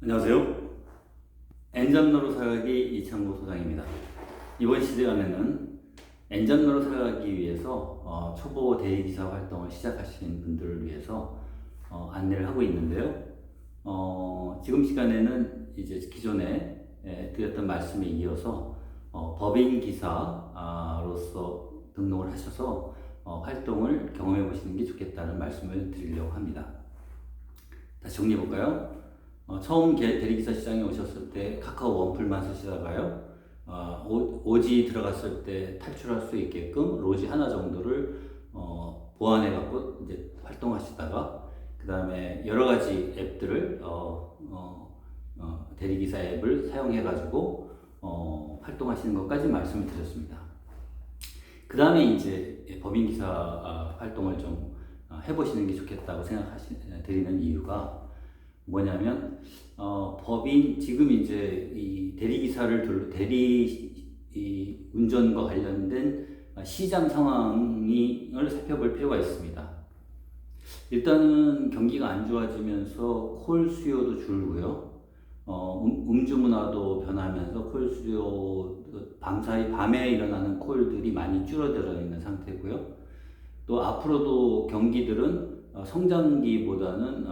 안녕하세요. 엔잡러로 살아가기 이창모 소장입니다. 이번 시간에는 엔잡러로 살아가기 위해서 초보 대리기사 활동을 시작하시는 분들을 위해서 안내를 하고 있는데요. 지금 시간에는 이제 기존에 드렸던 말씀에 이어서 법인 기사로서 등록을 하셔서 활동을 경험해 보시는 게 좋겠다는 말씀을 드리려고 합니다. 다시 정리해 볼까요? 처음 대리기사 시장에 오셨을 때 카카오 원풀만 쓰시다가요, 오지 들어갔을 때 탈출할 수 있게끔 로지 하나 정도를 보완해 갖고 이제 활동하시다가, 그 다음에 여러 가지 앱들을 대리기사 앱을 사용해 가지고 활동하시는 것까지 말씀을 드렸습니다. 그 다음에 이제 법인기사 활동을 좀 해보시는 게 좋겠다고 드리는 이유가 뭐냐면, 법인, 지금 이제 이 대리 운전과 관련된 시장 상황을 살펴볼 필요가 있습니다. 일단은 경기가 안 좋아지면서 콜 수요도 줄고요. 음주 문화도 변하면서 콜 수요, 밤에 일어나는 콜들이 많이 줄어들어 있는 상태고요. 또 앞으로도 경기들은 성장기보다는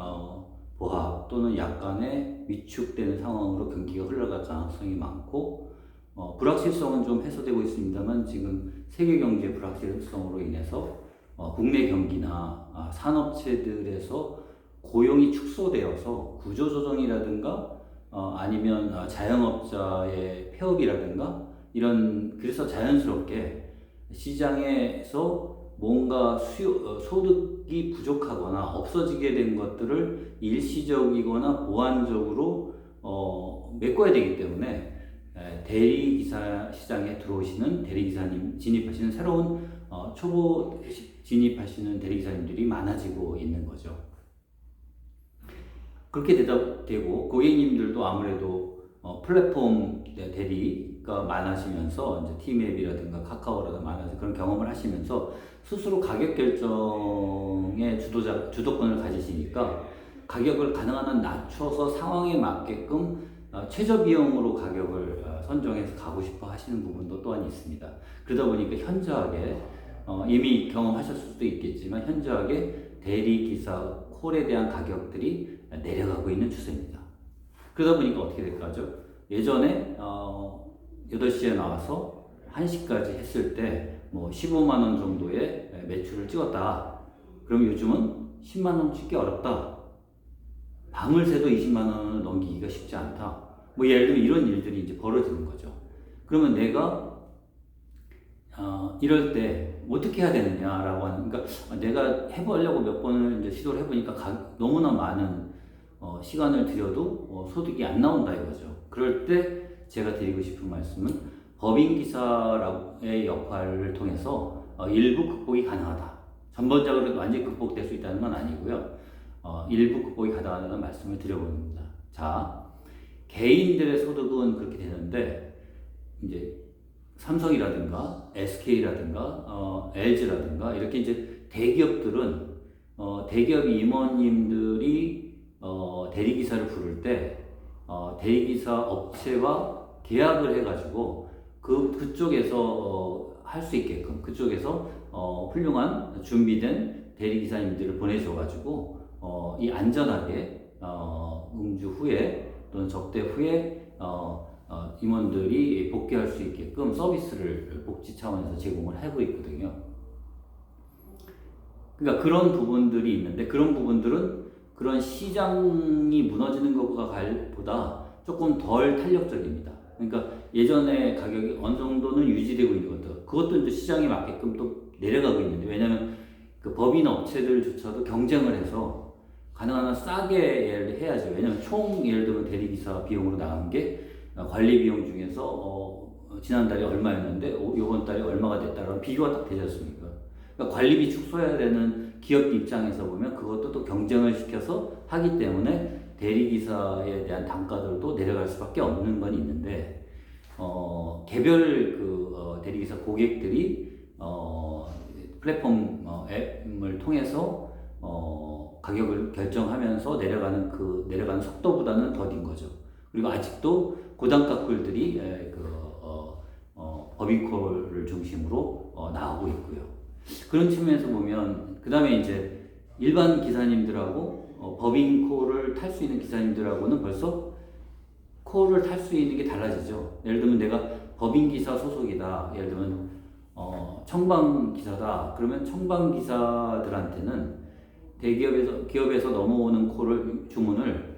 보합 또는 약간의 위축되는 상황으로 경기가 흘러갈 가능성이 많고, 불확실성은 좀 해소되고 있습니다만 지금 세계 경제 불확실성으로 인해서 국내 경기나 산업체들에서 고용이 축소되어서 구조조정이라든가 아니면 자영업자의 폐업이라든가 그래서 자연스럽게 시장에서 뭔가 소득이 부족하거나 없어지게 된 것들을 일시적이거나 보완적으로 메꿔야 되기 때문에 대리기사 시장에 들어오시는 대리기사님, 진입하시는 새로운 초보 진입하시는 대리기사님들이 많아지고 있는 거죠. 그렇게 되고 고객님들도 아무래도 플랫폼 대리가 많아지면서 이제 티맵이라든가 카카오라든가 많아서 그런 경험을 하시면서 스스로 가격 결정의 주도권을 가지시니까 가격을 가능한 한 낮춰서 상황에 맞게끔 최저 비용으로 가격을 선정해서 가고 싶어 하시는 부분도 또한 있습니다. 그러다 보니까 현저하게 이미 경험하셨을 수도 있겠지만 현저하게 대리기사 콜에 대한 가격들이 내려가고 있는 추세입니다. 그러다 보니까 어떻게 될까죠? 예전에 8시에 나와서 1시까지 했을 때 뭐 15만 원 정도의 매출을 찍었다. 그럼 요즘은 10만 원 찍기 어렵다. 밤을 새도 20만 원을 넘기기가 쉽지 않다. 뭐 예를 들면 이런 일들이 이제 벌어지는 거죠. 그러면 내가 이럴 때 어떻게 해야 되느냐라고 하는, 그러니까 내가 해보려고 몇 번을 이제 시도를 해보니까 너무나 많은 시간을 들여도 소득이 안 나온다 이거죠. 그럴 때 제가 드리고 싶은 말씀은 법인기사의 역할을 통해서 일부 극복이 가능하다. 전반적으로 완전히 극복될 수 있다는 건 아니고요. 일부 극복이 가능하다는 말씀을 드려봅니다. 자, 개인들의 소득은 그렇게 되는데, 이제 삼성이라든가 SK라든가 LG라든가 이렇게 이제 대기업들은 대기업 임원님들이 대리기사를 부를 때 대리기사 업체와 계약을 해가지고 그쪽에서 할 수 있게끔 그쪽에서 훌륭한 준비된 대리기사님들을 보내줘가지고 이 안전하게 음주 후에 또는 접대 후에 임원들이 복귀할 수 있게끔 서비스를 복지 차원에서 제공을 하고 있거든요. 그러니까 그런 부분들이 있는데, 그런 부분들은 그런 시장이 무너지는 것보다 조금 덜 탄력적입니다. 그러니까 예전에 가격이 어느 정도는 유지되고 있는 것도, 그것도 이제 시장에 맞게끔 또 내려가고 있는데, 왜냐하면 그 법인 업체들조차도 경쟁을 해서 가능한 한 싸게 해야죠. 왜냐하면 예를 들면 대리기사 비용으로 나간 게 관리 비용 중에서 지난달에 얼마였는데 이번 달에 얼마가 됐다라는 비교가 딱 되지 않습니까? 그러니까 관리비 축소해야 되는 기업 입장에서 보면 그것도 또 경쟁을 시켜서 하기 때문에 대리기사에 대한 단가들도 내려갈 수밖에 없는 건 있는데, 개별 대리기사 고객들이 플랫폼 앱을 통해서 가격을 결정하면서 내려가는 속도보다는 더딘 거죠. 그리고 아직도 고단가 콜들이 법인콜을 중심으로 나오고 있고요. 그런 측면에서 보면 그 다음에 이제 일반 기사님들하고 법인콜을 탈 수 있는 기사님들하고는 벌써 콜을 탈 수 있는 게 달라지죠. 예를 들면 내가 법인기사 소속이다. 예를 들면 청방기사다. 그러면 청방기사들한테는 기업에서 넘어오는 주문을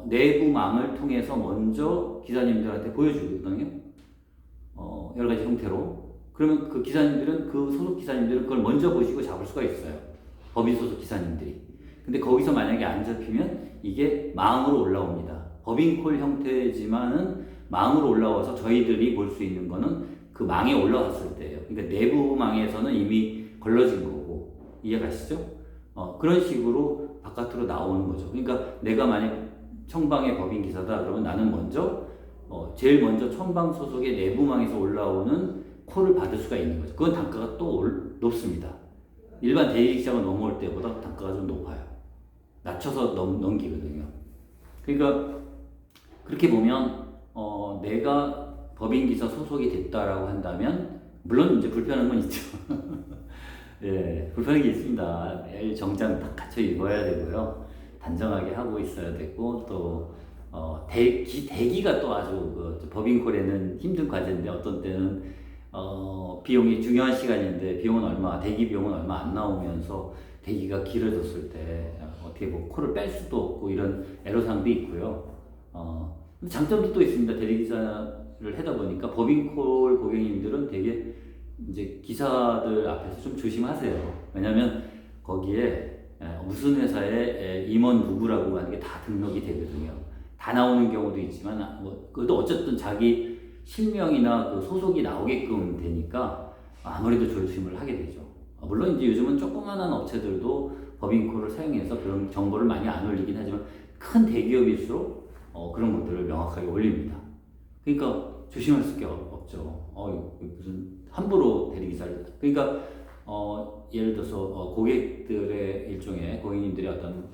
내부망을 통해서 먼저 기사님들한테 보여주거든요. 여러 가지 형태로. 그러면 그 기사님들은, 그 소속 기사님들은 그걸 먼저 보시고 잡을 수가 있어요. 법인 소속 기사님들이. 근데 거기서 만약에 안 잡히면 이게 망으로 올라옵니다. 법인콜 형태지만은 망으로 올라와서 저희들이 볼 수 있는 거는 그 망에 올라왔을 때예요. 그러니까 내부 망에서는 이미 걸러진 거고. 이해가시죠? 그런 식으로 바깥으로 나오는 거죠. 그러니까 내가 만약 청방의 법인 기사다 그러면 나는 먼저 제일 먼저 청방 소속의 내부망에서 올라오는 콜을 받을 수가 있는 거죠. 그건 단가가 또 높습니다. 일반 대리기사가 넘어올 때보다 단가가 좀 높아요. 낮춰서 넘기거든요. 그러니까 그렇게 보면 내가 법인기사 소속이 됐다라고 한다면 물론 이제 불편한 건 있죠. 예, 불편한 게 있습니다. 매일 정장 딱 갖춰 입어야 되고요. 단정하게 하고 있어야 되고 또 대기가 또 아주 법인콜에는 힘든 과제인데 어떤 때는 비용이 중요한 시간인데 대기 비용은 얼마 안 나오면서 대기가 길어졌을 때 어떻게 뭐 콜을 뺄 수도 없고 이런 애로사항도 있고요. 장점도 또 있습니다. 대리기사를 하다 보니까 법인콜 고객님들은 되게 이제 기사들 앞에서 좀 조심하세요. 왜냐면 거기에 무슨 회사의 임원 누구라고 하는 게 다 등록이 되거든요. 다 나오는 경우도 있지만 그래도 어쨌든 자기 실명이나 그 소속이 나오게끔 되니까 아무래도 조심을 하게 되죠. 물론 이제 요즘은 조그만한 업체들도 법인콜을 사용해서 그런 정보를 많이 안 올리긴 하지만 큰 대기업일수록 그런 것들을 명확하게 올립니다. 그러니까 조심할 수밖에 없죠. 무슨 함부로 대리기사를. 그러니까 예를 들어서 고객들의 일종의 고객님들의 어떤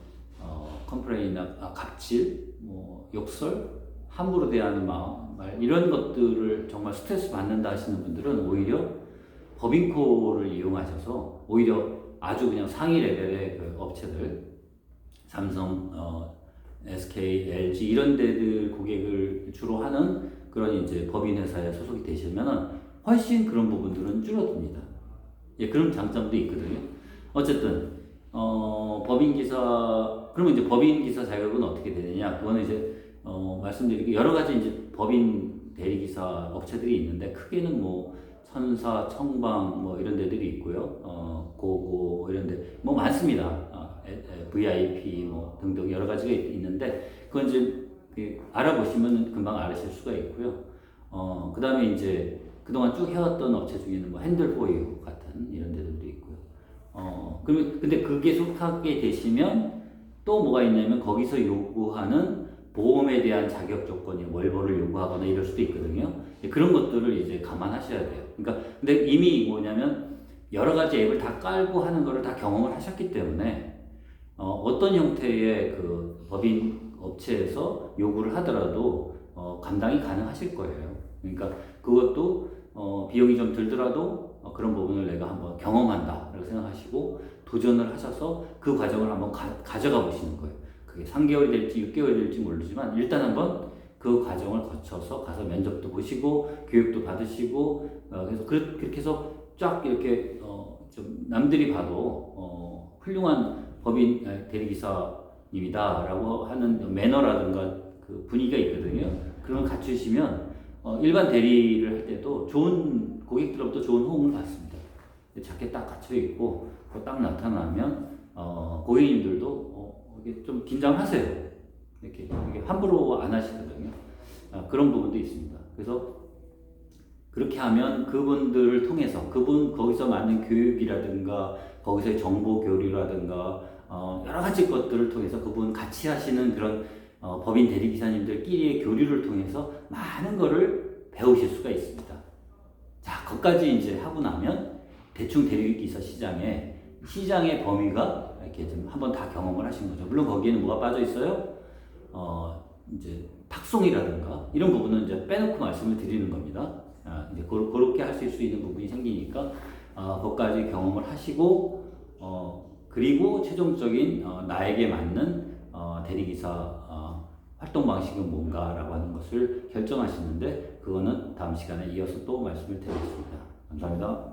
컴플레인이나 갑질, 욕설, 함부로 대하는 말 이런 것들을 정말 스트레스 받는다 하시는 분들은 오히려 법인콜을 이용하셔서 오히려 아주 그냥 상위 레벨의 그 업체들, 삼성, SK, LG 이런 데들 고객을 주로 하는 그런 이제 법인 회사에 소속이 되시면은 훨씬 그런 부분들은 줄어듭니다. 예, 그런 장점도 있거든요. 어쨌든 그러면 이제 법인기사 자격은 어떻게 되느냐? 그거는 이제 말씀드리기 여러 가지 이제 법인 대리기사 업체들이 있는데 크게는 선사, 청방 이런 데들이 있고요. 고고 이런 데 많습니다. VIP 등등 여러 가지가 있는데 그건 이제 알아보시면 금방 알으실 수가 있고요. 그 다음에 이제 그동안 쭉 해왔던 업체 중에는 핸들포유 같은 이런 데들도 있고요. 근데 그게 속하게 되시면 또 뭐가 있냐면 거기서 요구하는 보험에 대한 자격 조건이 월보를 요구하거나 이럴 수도 있거든요. 그런 것들을 이제 감안하셔야 돼요. 그러니까 근데 이미 뭐냐면 여러 가지 앱을 다 깔고 하는 거를 다 경험을 하셨기 때문에 어떤 형태의 그 법인 업체에서 요구를 하더라도 감당이 가능하실 거예요. 그러니까 그것도 비용이 좀 들더라도 그런 부분을 내가 한번 경험한다라고 생각하시고 도전을 하셔서 그 과정을 한번 가져가 보시는 거예요. 그게 3개월이 될지 6개월이 될지 모르지만 일단 한번 그 과정을 거쳐서 가서 면접도 보시고 교육도 받으시고 그래서 그렇게 해서 쫙 이렇게 좀 남들이 봐도 훌륭한 법인 대리기사님이다라고 하는 매너라든가 그 분위기가 있거든요. 그런 걸 갖추시면 일반 대리를 할 때도 좋은 고객들로부터 좋은 호응을 받습니다. 자켓 딱 갖춰 있고 딱 나타나면 고객님들도 이게 좀 긴장하세요. 이렇게 함부로 안 하시거든요. 그런 부분도 있습니다. 그래서 그렇게 하면 그분들을 통해서 거기서 맞는 교육이라든가 거기서의 정보 교류라든가 여러 가지 것들을 통해서 그분 같이 하시는 그런 법인 대리기사님들끼리의 교류를 통해서 많은 거를 배우실 수가 있습니다. 자, 거기까지 이제 하고 나면 대충 대리기사 시장의 범위가 이렇게 좀 한번 다 경험을 하신 거죠. 물론 거기에는 뭐가 빠져 있어요? 이제 탁송이라든가 이런 부분은 이제 빼놓고 말씀을 드리는 겁니다. 이제 그렇게 하실 수 있는 부분이 생기니까 그것까지 경험을 하시고 그리고 최종적인 나에게 맞는 대리기사 활동 방식은 뭔가라고 하는 것을 결정하시는데 그거는 다음 시간에 이어서 또 말씀을 드리겠습니다. 감사합니다.